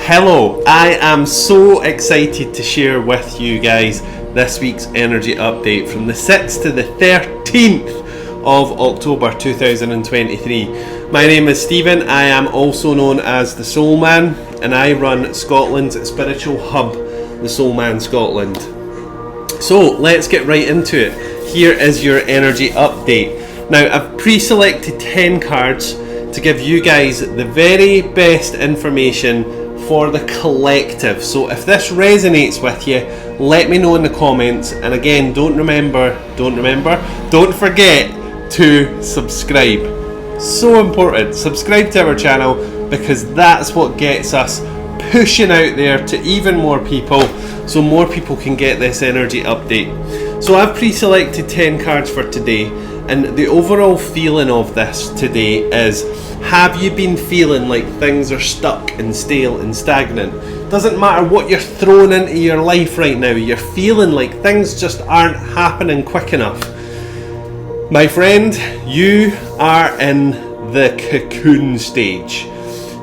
Hello, I am so excited to share with you guys this week's energy update from the 6th to the 13th of October 2023. My name is Stephen, I am also known as the Soul Man, and I run Scotland's spiritual hub, the Soul Man Scotland. So let's get right into it. Here is your energy update. Now I've pre-selected 10 cards to give you guys the very best information for the collective. So if this resonates with you, let me know in the comments, and again, don't forget to subscribe. So important, subscribe to our channel, because that's what gets us pushing out there to even more people, so more people can get this energy update. So I've pre-selected 10 cards for today, and the overall feeling of this today is, have you been feeling like things are stuck and stale and stagnant? Doesn't matter what you're throwing into your life right now, you're feeling like things just aren't happening quick enough. My friend, you are in the cocoon stage.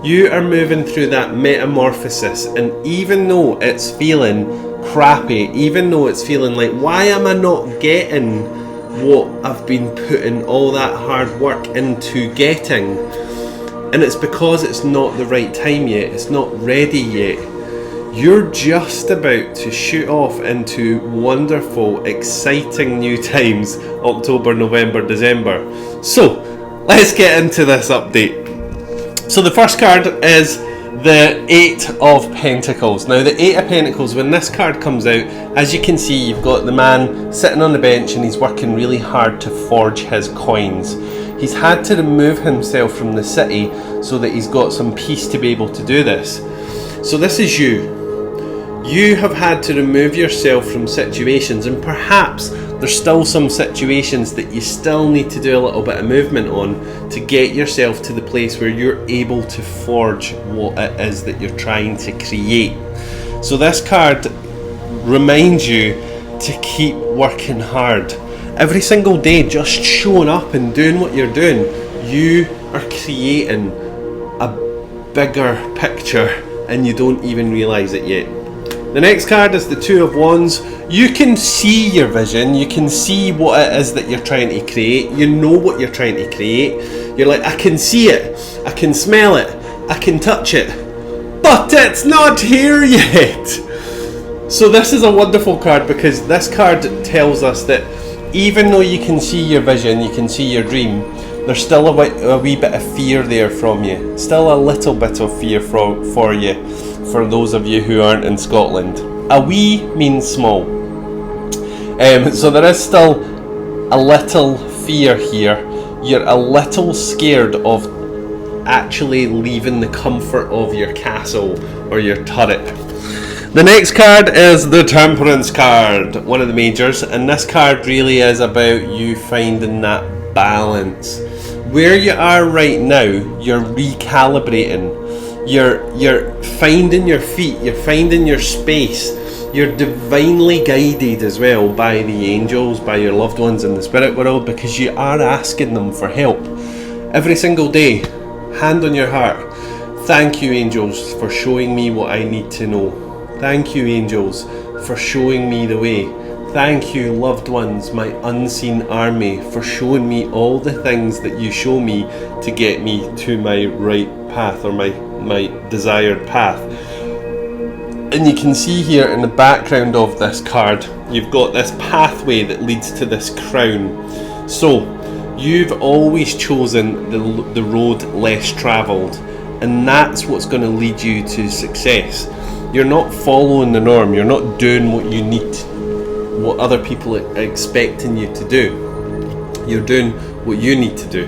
You are moving through that metamorphosis, and even though it's feeling crappy, even though it's feeling like, why am I not getting what I've been putting all that hard work into getting? And it's because it's not the right time yet, it's not ready yet. You're just about to shoot off into wonderful, exciting new times, October, November, December. So, let's get into this update. So the first card is the 8 of Pentacles. Now the 8 of Pentacles, when this card comes out, as you can see, you've got the man sitting on the bench and he's working really hard to forge his coins. He's had to remove himself from the city so that he's got some peace to be able to do this. So this is you. You have had to remove yourself from situations, and perhaps there's still some situations that you still need to do a little bit of movement on to get yourself to the place where you're able to forge what it is that you're trying to create. So this card reminds you to keep working hard. Every single day, just showing up and doing what you're doing, you are creating a bigger picture and you don't even realise it yet. The next card is the 2 of Wands. You can see your vision, you can see what it is that you're trying to create, you know what you're trying to create. You're like, I can see it, I can smell it, I can touch it, but it's not here yet. So this is a wonderful card, because this card tells us that even though you can see your vision, you can see your dream, there's still a wee bit of fear there from you. Still a little bit of fear for you, for those of you who aren't in Scotland. A wee means small. So there is still a little fear here. You're a little scared of actually leaving the comfort of your castle or your turret. The next card is the Temperance card, one of the majors, and this card really is about you finding that balance. Where you are right now, you're recalibrating, you're finding your feet, you're finding your space, you're divinely guided as well by the angels, by your loved ones in the spirit world, because you are asking them for help. Every single day, hand on your heart, thank you angels for showing me what I need to know. Thank you angels for showing me the way. Thank you loved ones, my unseen army, for showing me all the things that you show me to get me to my right path, or my desired path. And you can see here in the background of this card, you've got this pathway that leads to this crown. So you've always chosen the road less travelled, and that's what's going to lead you to success. You're not following the norm, you're not doing what you need, what other people are expecting you to do. You're doing what you need to do.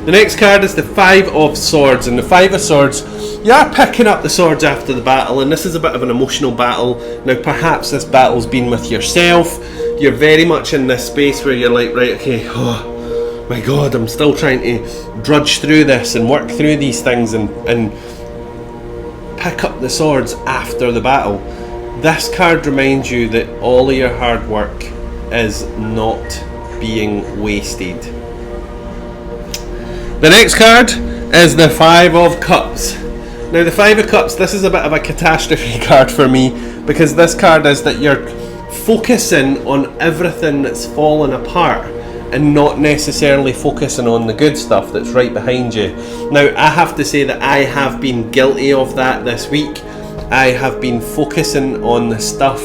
The next card is the 5 of Swords, and the 5 of Swords, you are picking up the swords after the battle, and this is a bit of an emotional battle. Now perhaps this battle's been with yourself, you're very much in this space where you're like, right, okay, oh my god, I'm still trying to drudge through this and work through these things and pick up the swords after the battle. This card reminds you that all of your hard work is not being wasted. The next card is the 5 of Cups. Now the Five of Cups, this is a bit of a catastrophe card for me, because this card is that you're focusing on everything that's fallen apart and not necessarily focusing on the good stuff that's right behind you. Now I have to say that I have been guilty of that this week. I have been focusing on the stuff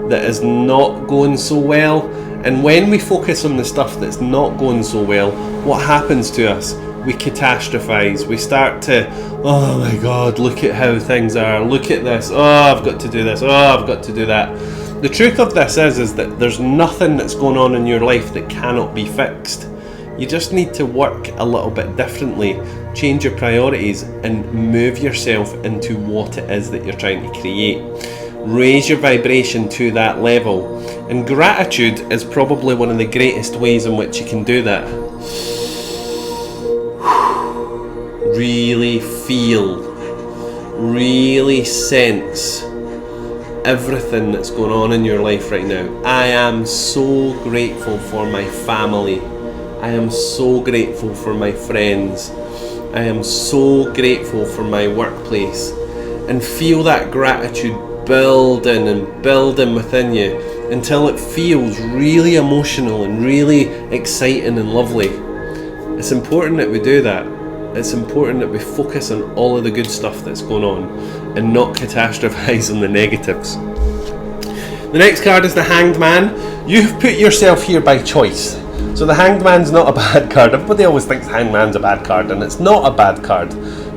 that is not going so well, and when we focus on the stuff that's not going so well, what happens to us? We catastrophize. We start to, oh my god, look at how things are, look at this, oh I've got to do this, oh I've got to do that. The truth of this is that there's nothing that's going on in your life that cannot be fixed. You just need to work a little bit differently, change your priorities, and move yourself into what it is that you're trying to create. Raise your vibration to that level, and gratitude is probably one of the greatest ways in which you can do that. Really feel, really sense everything that's going on in your life right now. I am so grateful for my family. I am so grateful for my friends. I am so grateful for my workplace. And feel that gratitude building and building within you until it feels really emotional and really exciting and lovely. It's important that we do that. It's important that we focus on all of the good stuff that's going on and not catastrophize on the negatives. The next card is the Hanged Man. You've put yourself here by choice. So the Hanged Man's not a bad card. Everybody always thinks Hanged Man's a bad card, and it's not a bad card.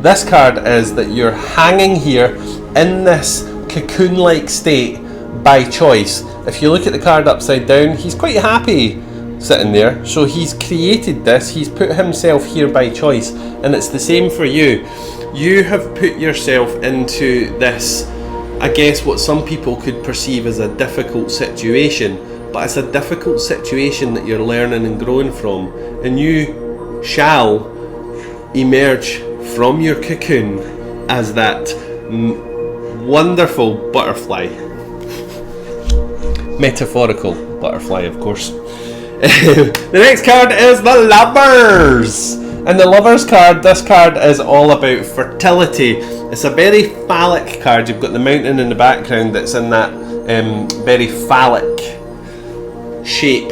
This card is that you're hanging here in this cocoon-like state by choice. If you look at the card upside down, he's quite happy sitting there. So he's created this, he's put himself here by choice, and it's the same for you. You have put yourself into this, I guess what some people could perceive as a difficult situation, but it's a difficult situation that you're learning and growing from, and you shall emerge from your cocoon as that wonderful butterfly. Metaphorical butterfly, of course. The next card is the Lovers. And the Lovers card, this card is all about fertility. It's a very phallic card. You've got the mountain in the background that's in that very phallic shape.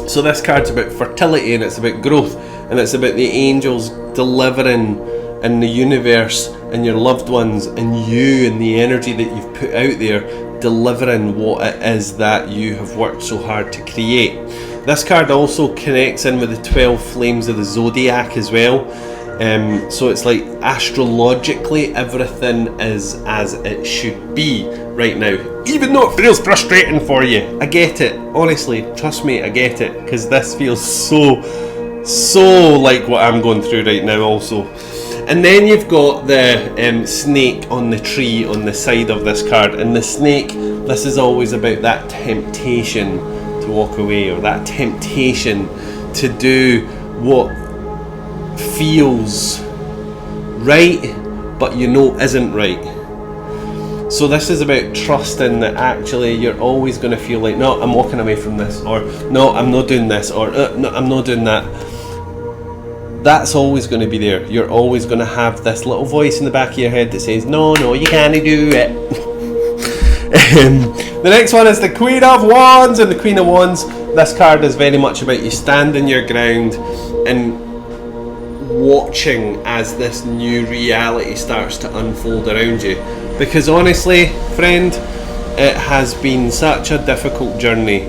So this card's about fertility, and it's about growth, and it's about the angels delivering in the universe and your loved ones and you and the energy that you've put out there, delivering what it is that you have worked so hard to create. This card also connects in with the 12 flames of the zodiac as well. So it's like astrologically everything is as it should be right now, even though it feels frustrating for you. I get it, honestly, trust me, I get it, because this feels so like what I'm going through right now also. And then you've got the snake on the tree on the side of this card, and the snake, this is always about that temptation to walk away, or that temptation to do what feels right but you know isn't right. So this is about trusting that actually you're always going to feel like, no, I'm walking away from this, or no, I'm not doing this, or no, I'm not doing that. That's always going to be there. You're always going to have this little voice in the back of your head that says, no, you can't do it. The next one is the Queen of Wands, and the Queen of Wands, this card is very much about you standing your ground and watching as this new reality starts to unfold around you. Because honestly, friend, it has been such a difficult journey,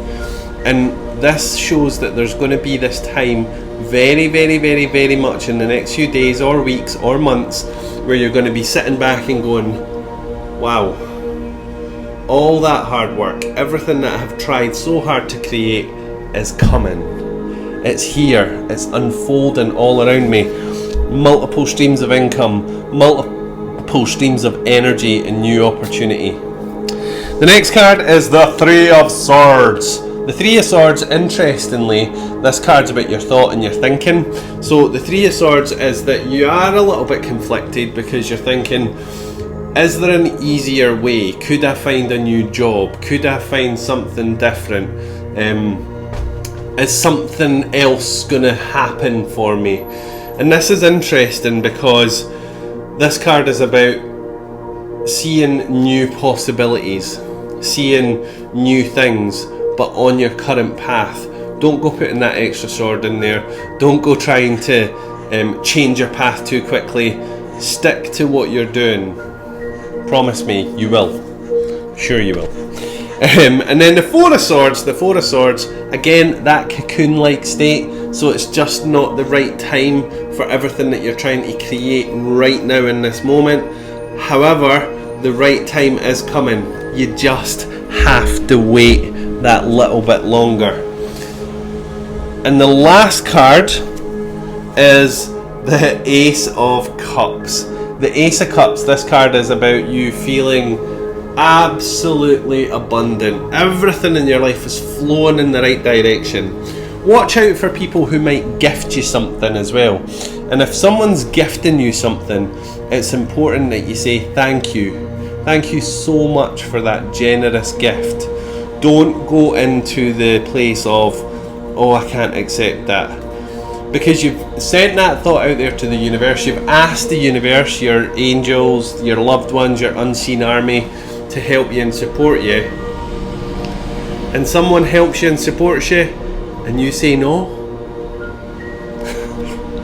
and this shows that there's going to be this time very much in the next few days or weeks or months where you're going to be sitting back and going, wow, all that hard work, everything that I have tried so hard to create is coming. It's here, it's unfolding all around me. Multiple streams of income, multiple streams of energy and new opportunity. The next card is the Three of Swords. The Three of Swords, interestingly, this card's about your thought and your thinking. So the Three of Swords is that you are a little bit conflicted because you're thinking, is there an easier way? Could I find a new job? Could I find something different? Is something else going to happen for me? And this is interesting because This card is about seeing new possibilities, seeing new things, but on your current path. Don't go putting that extra sword in there. Don't go trying to change your path too quickly. Stick to what you're doing. Promise me, you will. Sure you will. And then the Four of Swords, again, that cocoon-like state, so it's just not the right time for everything that you're trying to create right now in this moment. However, the right time is coming. You just have to wait that little bit longer. And the last card is the Ace of Cups. The Ace of Cups, this card is about you feeling absolutely abundant. Everything in your life is flowing in the right direction. Watch out for people who might gift you something as well. And if someone's gifting you something, it's important that you say thank you. Thank you so much for that generous gift. Don't go into the place of, oh, I can't accept that. Because you've sent that thought out there to the universe. You've asked the universe, your angels, your loved ones, your unseen army to help you and support you. And someone helps you and supports you and you say no.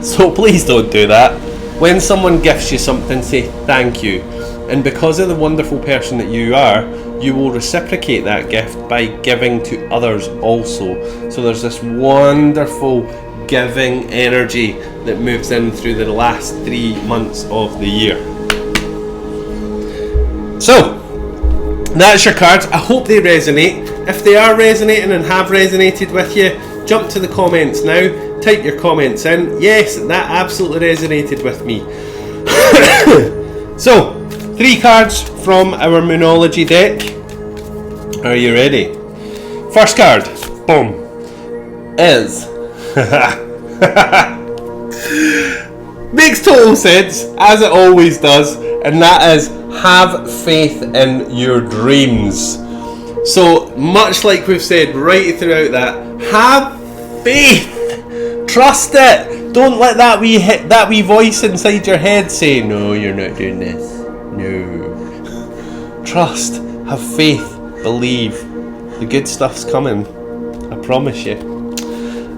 So please don't do that. When someone gifts you something, say thank you. And because of the wonderful person that you are, you will reciprocate that gift by giving to others also. So there's this wonderful giving energy that moves in through the last 3 months of the year. So that's your cards. I hope they resonate. If they are resonating and have resonated with you, jump to the comments now. Type your comments in. Yes, that absolutely resonated with me. So, 3 cards from our Moonology deck. Are you ready? First card, boom, is makes total sense, as it always does, and that is have faith in your dreams. So much like we've said right throughout that, have faith, trust it. Don't let that wee voice inside your head say, no, you're not doing this. No. Trust, have faith, believe. The good stuff's coming, I promise you.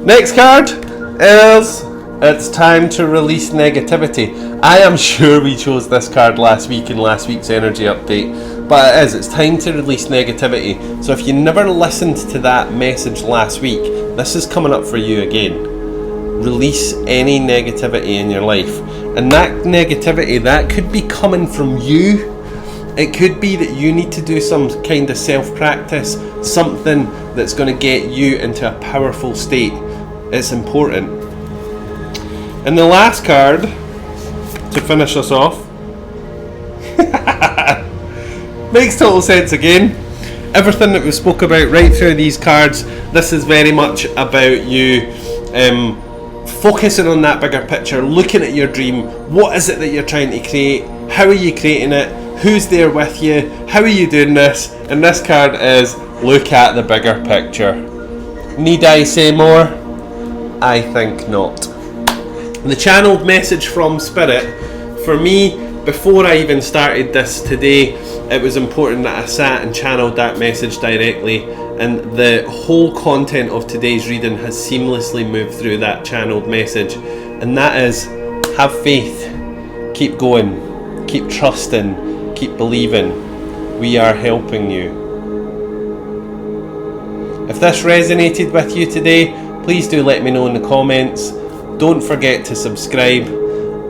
Next card is, it's time to release negativity. I am sure we chose this card last week in last week's energy update, but it is, it's time to release negativity. So if you never listened to that message last week, this is coming up for you again. Release any negativity in your life. And that negativity, that could be coming from you. It could be that you need to do some kind of self-practice, something that's going to get you into a powerful state. It's important. And the last card, to finish us off, makes total sense again. Everything that we spoke about right through these cards, this is very much about you focusing on that bigger picture, looking at your dream. What is it that you're trying to create? How are you creating it? Who's there with you? How are you doing this? And this card is look at the bigger picture. Need I say more? I think not. The channeled message from Spirit, for me, before I even started this today, it was important that I sat and channeled that message directly, and the whole content of today's reading has seamlessly moved through that channeled message, and that is, have faith, keep going, keep trusting, keep believing. We are helping you. If this resonated with you today, please do let me know in the comments. Don't forget to subscribe.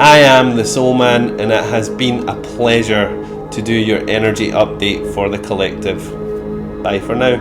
I am the Soul Man, and it has been a pleasure to do your energy update for the collective. Bye for now.